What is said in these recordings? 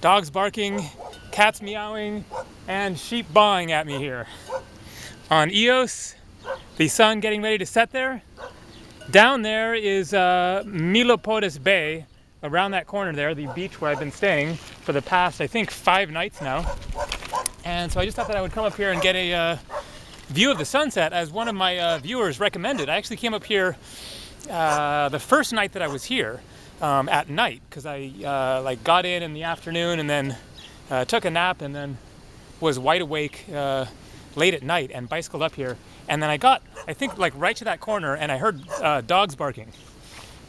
dogs barking, cats meowing, and sheep baaing at me here. On Ios, the sun getting ready to set there. Down there is Milopolis Bay, around that corner there, the beach where I've been staying for the past, I think, 5 nights now. And so I just thought that I would come up here and get a view of the sunset, as one of my viewers recommended. I actually came up here the first night that I was here at night, because I like got in the afternoon and then took a nap and then was wide awake late at night and bicycled up here. And then I got, I think, like right to that corner, and I heard dogs barking,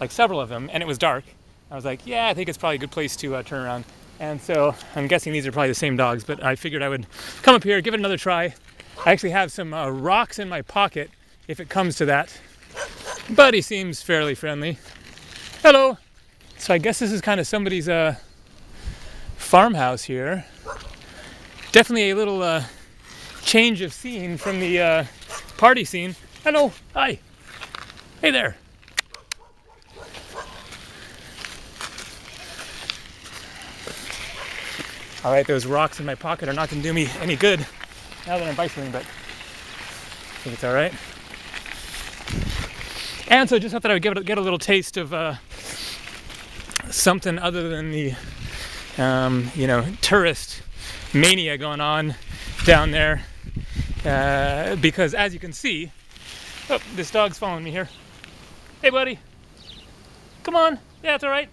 like several of them, and it was dark. I was like, yeah, I think it's probably a good place to turn around. And so I'm guessing these are probably the same dogs, but I figured I would come up here, give it another try. I actually have some rocks in my pocket if it comes to that. But he seems fairly friendly. Hello. So I guess this is kind of somebody's farmhouse here. Definitely a little change of scene from the party scene. Hello. Hi. Hey there. All right, those rocks in my pocket are not going to do me any good now that I'm bicycling, but I think it's all right. And so just thought that I would get a little taste of something other than the, tourist mania going on down there. Because as you can see, oh, this dog's following me here. Hey, buddy. Come on. Yeah, it's all right.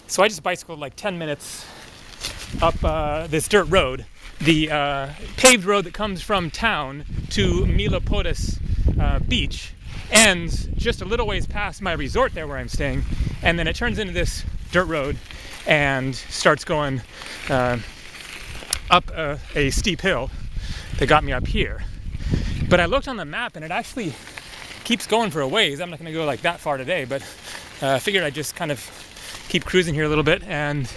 So I just bicycled like 10 minutes up this dirt road, the paved road that comes from town to Milopolis beach, ends just a little ways past my resort there where I'm staying, and then it turns into this dirt road and starts going up a steep hill that got me up here. But I looked on the map and it actually keeps going for a ways. I'm not going to go like that far today, but I figured I'd just kind of keep cruising here a little bit and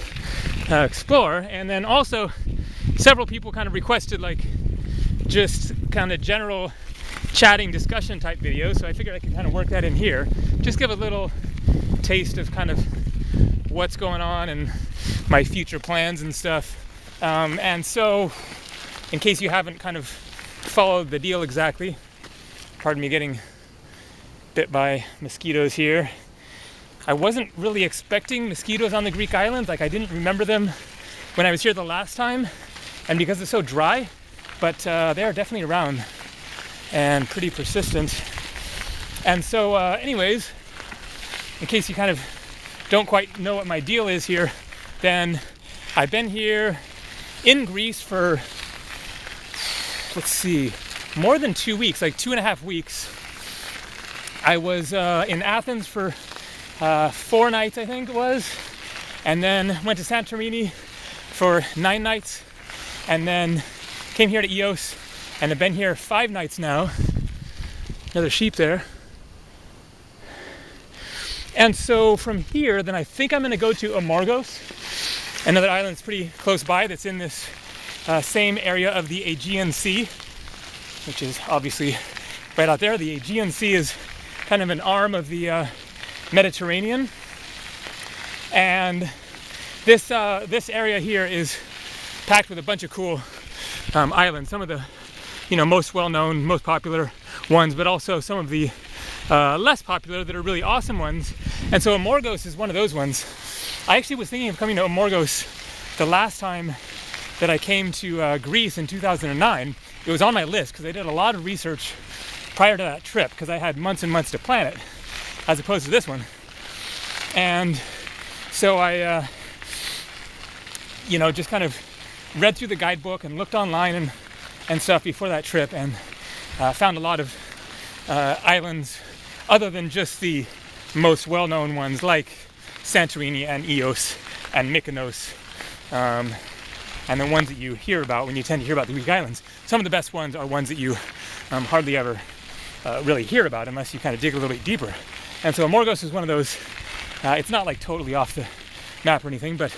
explore. And then also several people kind of requested like just kind of general chatting discussion type videos, so I figured I could kind of work that in here, just give a little taste of kind of what's going on and my future plans and stuff. And so in case you haven't kind of followed the deal exactly, pardon me getting bit by mosquitoes here. I wasn't really expecting mosquitoes on the Greek islands. Like, I didn't remember them when I was here the last time, and because it's so dry, but they are definitely around and pretty persistent. And so anyways, in case you kind of don't quite know what my deal is here, then I've been here in Greece for, let's see, more than 2 weeks, like 2.5 weeks. I was in Athens for 4 nights, I think it was, and then went to Santorini for 9 nights, and then came here to Ios, and have been here 5 nights now. Another sheep there. And so from here, then I think I'm going to go to Amorgos, another island that's pretty close by that's in this same area of the Aegean Sea, which is obviously right out there. The Aegean Sea is kind of an arm of the Mediterranean, and this area here is packed with a bunch of cool islands. Some of the most well-known, most popular ones, but also some of the less popular that are really awesome ones. And so Amorgos is one of those ones. I actually was thinking of coming to Amorgos the last time that I came to Greece in 2009. It was on my list because I did a lot of research prior to that trip, because I had months and months to plan it, as opposed to this one. And so I just kind of read through the guidebook and looked online and stuff before that trip, and found a lot of islands other than just the most well-known ones like Santorini and Ios and Mykonos, and the ones that you hear about when you tend to hear about the Greek islands. Some of the best ones are ones that you hardly ever really hear about unless you kind of dig a little bit deeper. And so Amorgos is one of those. It's not like totally off the map or anything, but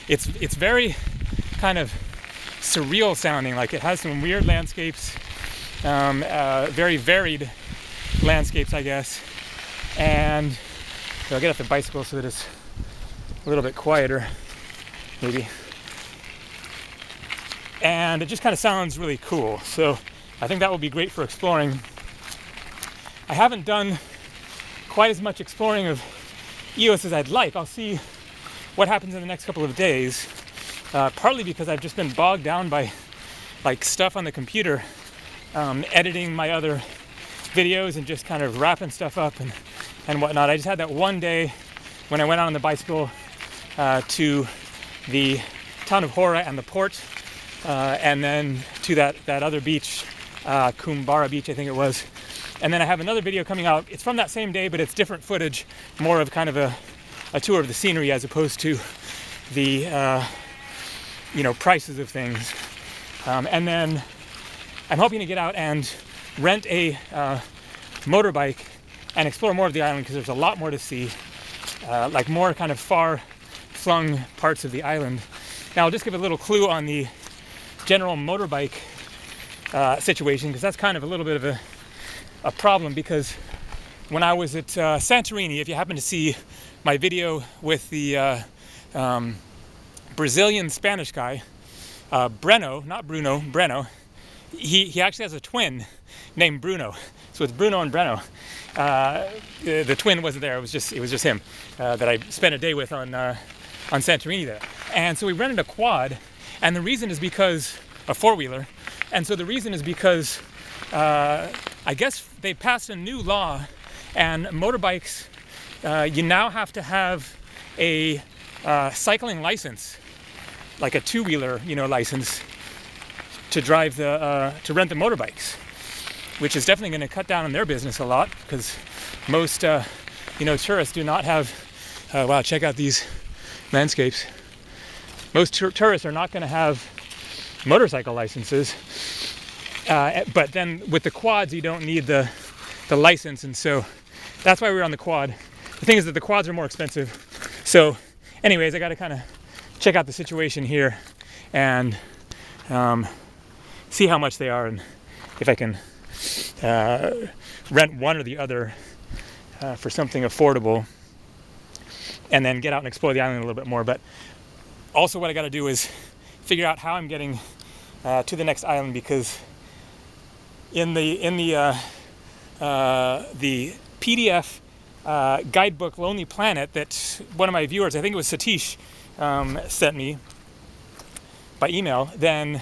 it's very kind of surreal sounding. Like, it has some weird landscapes, very varied landscapes, I guess. And So I'll get off the bicycle so that it's a little bit quieter, maybe. And it just kind of sounds really cool. So I think that will be great for exploring. I haven't done quite as much exploring of EOS as I'd like. I'll see what happens in the next couple of days. Partly because I've just been bogged down by like stuff on the computer, editing my other videos and just kind of wrapping stuff up and whatnot. I just had that one day when I went out on the bicycle to the town of Hora and the port, and then to that other beach, Kumbara Beach, I think it was. And then I have another video coming out. It's from that same day, but it's different footage, more of kind of a tour of the scenery as opposed to the prices of things. And then I'm hoping to get out and rent a motorbike and explore more of the island, because there's a lot more to see, like more kind of far-flung parts of the island. Now I'll just give a little clue on the general motorbike situation, because that's kind of a little bit of a problem, because when I was at Santorini, if you happen to see my video with the Brazilian Spanish guy, Breno, not Bruno, Breno, he actually has a twin named Bruno. So it's Bruno and Breno. The twin wasn't there, it was just him that I spent a day with on Santorini there. And so we rented a quad, and the reason is because a four-wheeler, and so the reason is because I guess they passed a new law, and motorbikes, you now have to have a cycling license, like a two-wheeler, license, to drive to rent the motorbikes, which is definitely going to cut down on their business a lot, because most, tourists do not have. Wow, check out these landscapes. Most tourists are not going to have motorcycle licenses, but then with the quads, you don't need the license, and so that's why we were on the quad. The thing is that the quads are more expensive. So, anyways, I got to kind of check out the situation here and see how much they are, and if I can rent one or the other for something affordable, and then get out and explore the island a little bit more. But also what I got to do is figure out how I'm getting to the next island, because in the PDF guidebook Lonely Planet that one of my viewers, I think it was Satish, sent me by email, then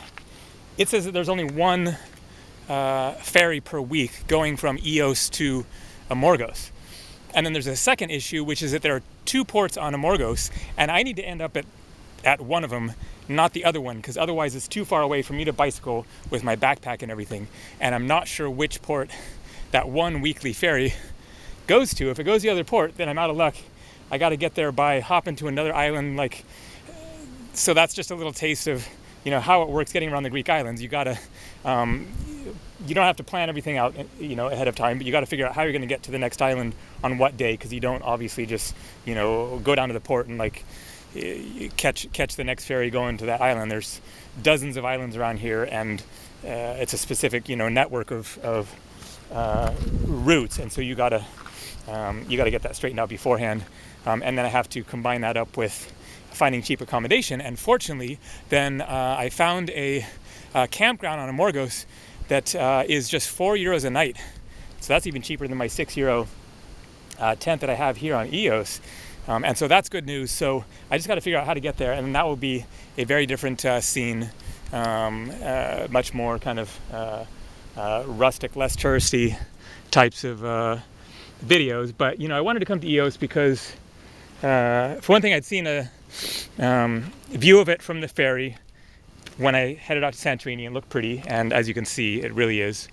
it says that there's only one ferry per week going from Ios to Amorgos. And then there's a second issue, which is that there are two ports on Amorgos, and I need to end up at one of them, not the other one, because otherwise it's too far away for me to bicycle with my backpack and everything, and I'm not sure which port that one weekly ferry goes to. If it goes the other port, then I'm out of luck. I got to get there by hopping to another island, so that's just a little taste of how it works getting around the Greek islands. You gotta you don't have to plan everything out ahead of time, but you got to figure out how you're going to get to the next island on what day, because you don't obviously just go down to the port and catch the next ferry going to that island. There's dozens of islands around here, and it's a specific network of routes, and so you gotta get that straightened out beforehand, and then I have to combine that up with finding cheap accommodation. And fortunately, then I found a campground on Amorgos that is just €4 a night, so that's even cheaper than my €6 tent that I have here on EOS. And so that's good news. So I just got to figure out how to get there, and that will be a very different scene, much more kind of rustic, less touristy types of videos. But I wanted to come to EOS because, for one thing, I'd seen a view of it from the ferry when I headed out to Santorini. It looked pretty, and as you can see, it really is.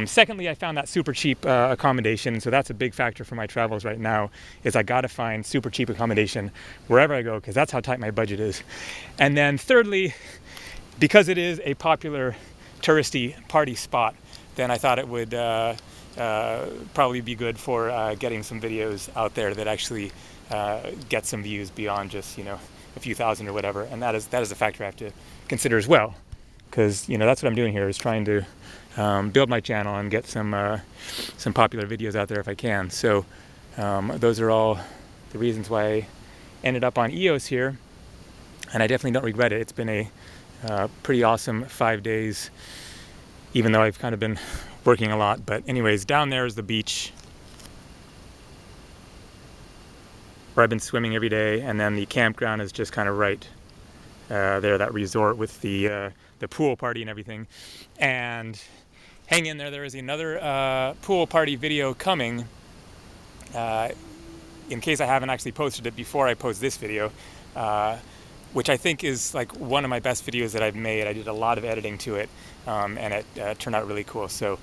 Secondly, I found that super cheap accommodation, so that's a big factor for my travels right now, is I got to find super cheap accommodation wherever I go, because that's how tight my budget is. And then thirdly, because it is a popular touristy party spot, then I thought it would probably be good for getting some videos out there that actually get some views beyond just a few thousand or whatever. And that is a factor I have to consider as well, because that's what I'm doing here, is trying to build my channel and get some popular videos out there if I can. So those are all the reasons why I ended up on EOS here, and I definitely don't regret it. It's been a pretty awesome 5 days, even though I've kind of been working a lot. But anyways, down there is the beach where I've been swimming every day, and then the campground is just kind of right there, that resort with the pool party and everything. And hang in there, there is another pool party video coming, in case I haven't actually posted it before I post this video, which I think is like one of my best videos that I've made. I did a lot of editing to it, and it turned out really cool. So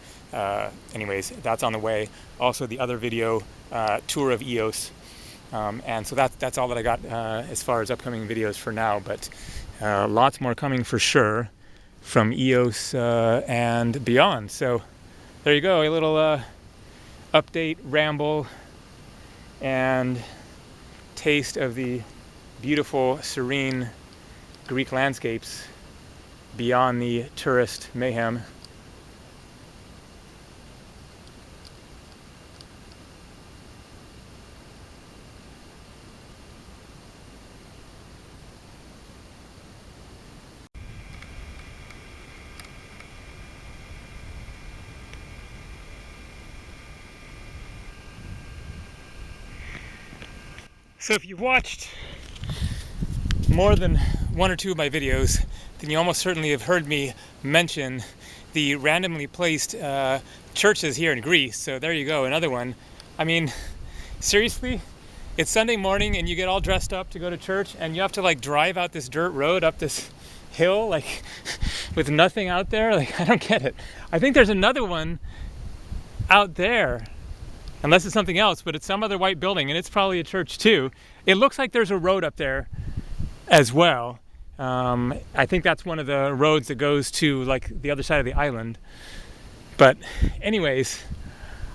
anyways, that's on the way. Also the other video, tour of EOS. And so that's all that I got as far as upcoming videos for now, but lots more coming for sure from EOS and beyond. So there you go, a little update, ramble, and taste of the beautiful, serene Greek landscapes beyond the tourist mayhem. So if you've watched more than one or two of my videos, then you almost certainly have heard me mention the randomly placed churches here in Greece. So there you go, another one. I mean, seriously, it's Sunday morning and you get all dressed up to go to church, and you have to like drive out this dirt road up this hill, like with nothing out there. Like, I don't get it. I think there's another one out there, unless it's something else, but it's some other white building, and it's probably a church too. It looks like there's a road up there as well. I think that's one of the roads that goes to like the other side of the island. But anyways,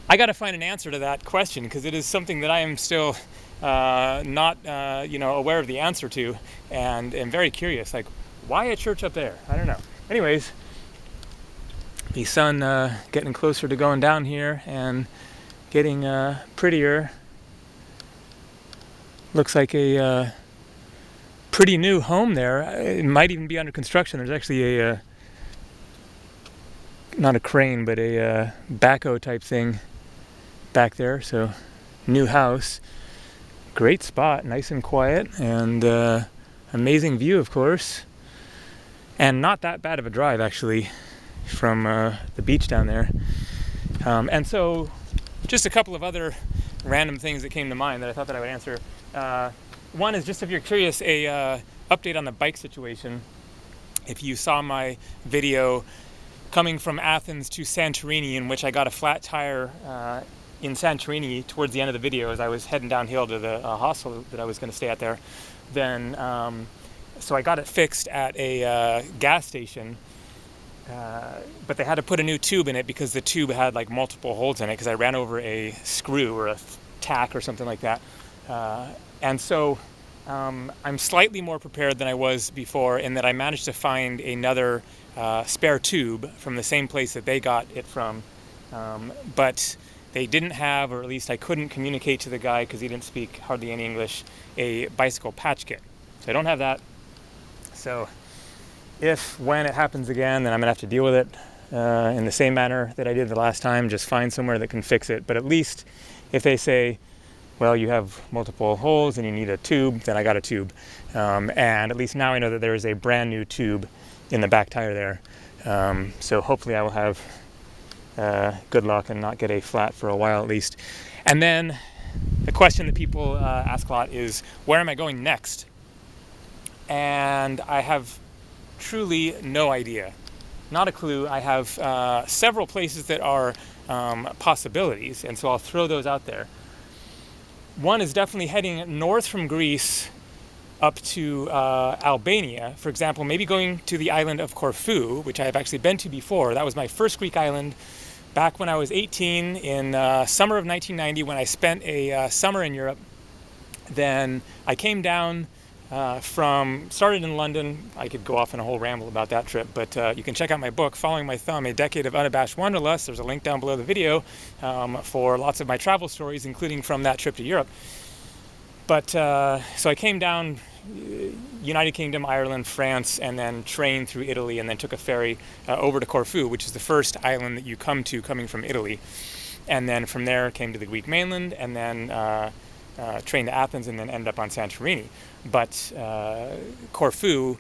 I got to find an answer to that question, because it is something that I am still not aware of the answer to, and am very curious. Like, why a church up there? I don't know. Anyways, the sun getting closer to going down here and getting prettier. Looks like a pretty new home there. It might even be under construction. There's actually a not a crane, but a backhoe type thing back there. So new house, great spot, nice and quiet, and amazing view, of course, and not that bad of a drive actually from the beach down there. And so just a couple of other random things that came to mind that I thought that I would answer. One is, just if you're curious, a update on the bike situation. If you saw my video coming from Athens to Santorini, in which I got a flat tire in Santorini towards the end of the video as I was heading downhill to the hostel that I was going to stay at there, then so I got it fixed at a gas station. But they had to put a new tube in it because the tube had like multiple holes in it, because I ran over a screw or a tack or something like that. And so I'm slightly more prepared than I was before, in that I managed to find another spare tube from the same place that they got it from. But they didn't have, or at least I couldn't communicate to the guy, because he didn't speak hardly any English, a bicycle patch kit. So I don't have that. So when it happens again, then I'm gonna have to deal with it in the same manner that I did the last time, just find somewhere that can fix it. But at least if they say, well, you have multiple holes and you need a tube, then I got a tube. And at least now I know that there is a brand new tube in the back tire there. So hopefully I will have good luck and not get a flat for a while at least. And then the question that people ask a lot is, where am I going next? And I have truly no idea. Not a clue. I have several places that are possibilities, and so I'll throw those out there. One is definitely heading north from Greece up to Albania. For example, maybe going to the island of Corfu, which I have actually been to before. That was my first Greek island back when I was 18 in summer of 1990, when I spent a summer in Europe. Then I came down started in London. I could go off on a whole ramble about that trip, but you can check out my book, Following My Thumb, A Decade of Unabashed Wanderlust. There's a link down below the video for lots of my travel stories, including from that trip to Europe. But so I came down United Kingdom, Ireland, France, and then trained through Italy, and then took a ferry over to Corfu, which is the first island that you come to coming from Italy. And then from there came to the Greek mainland, and then trained to Athens, and then ended up on Santorini. But Corfu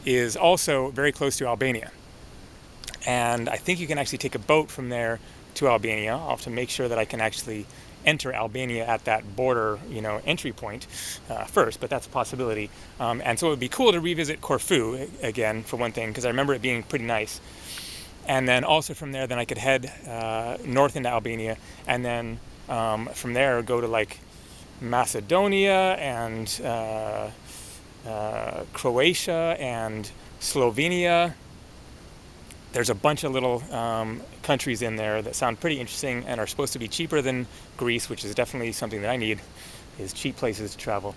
is also very close to Albania. And I think you can actually take a boat from there to Albania. I'll have to make sure that I can actually enter Albania at that border, entry point first, but that's a possibility. And so it would be cool to revisit Corfu again, for one thing, because I remember it being pretty nice. And then also from there, then I could head north into Albania, and then from there go to like Macedonia and Croatia and Slovenia. There's a bunch of little countries in there that sound pretty interesting and are supposed to be cheaper than Greece, which is definitely something that I need, is cheap places to travel.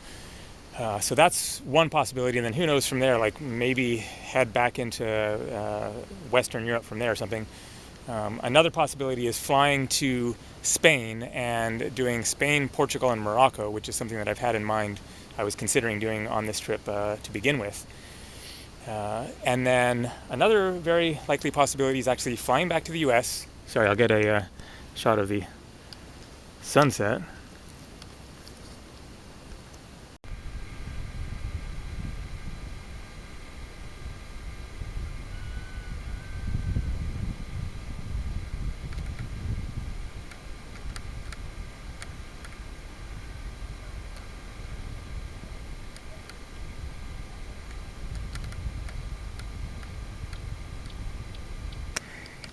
So that's one possibility, and then who knows from there, like maybe head back into Western Europe from there or something. Another possibility is flying to Spain and doing Spain, Portugal, and Morocco, which is something that I've had in mind. I was considering doing on this trip to begin with. And then another very likely possibility is actually flying back to the US. Sorry, I'll get a shot of the sunset.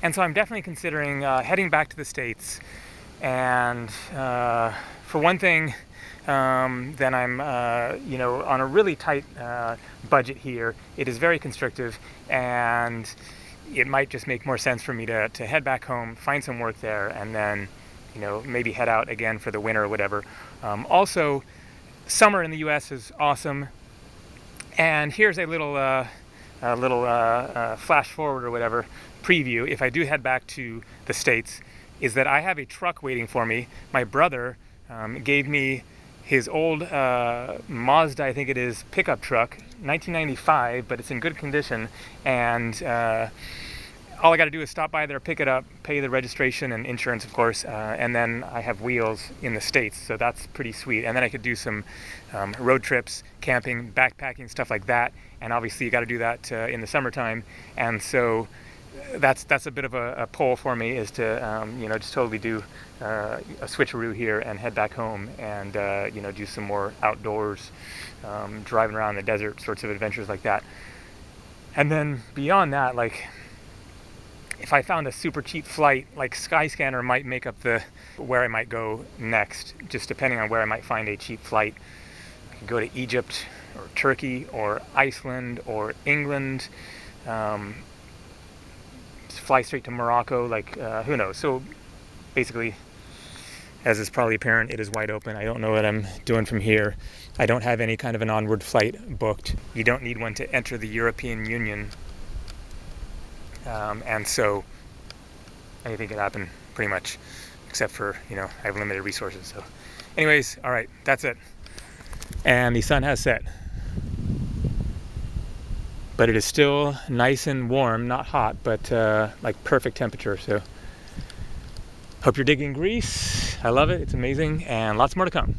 And so I'm definitely considering heading back to the States. And for one thing, then I'm on a really tight budget here. It is very constrictive, and it might just make more sense for me to head back home, find some work there, and then maybe head out again for the winter or whatever. Also, summer in the US is awesome. And here's a little flash forward or whatever preview, if I do head back to the States, is that I have a truck waiting for me. My brother gave me his old Mazda, I think it is, pickup truck, 1995, but it's in good condition, and all I got to do is stop by there, pick it up, pay the registration and insurance, of course, and then I have wheels in the States, so that's pretty sweet. And then I could do some road trips, camping, backpacking, stuff like that, and obviously you got to do that in the summertime. And so that's a bit of a pull for me, is to just totally do a switcheroo here and head back home and do some more outdoors, driving around the desert sorts of adventures like that. And then beyond that, like, if I found a super cheap flight, like Skyscanner might make up where I might go next, just depending on where I might find a cheap flight. I could go to Egypt or Turkey or Iceland or England, fly straight to Morocco, like who knows. So basically, as is probably apparent, it is wide open. I don't know what I'm doing from here. I don't have any kind of an onward flight booked. You don't need one to enter the European Union. And so anything can happen pretty much, except for, I have limited resources. So anyways, all right, that's it. And the sun has set. But it is still nice and warm, not hot, but like perfect temperature. So hope you're digging Greece. I love it. It's amazing, and lots more to come.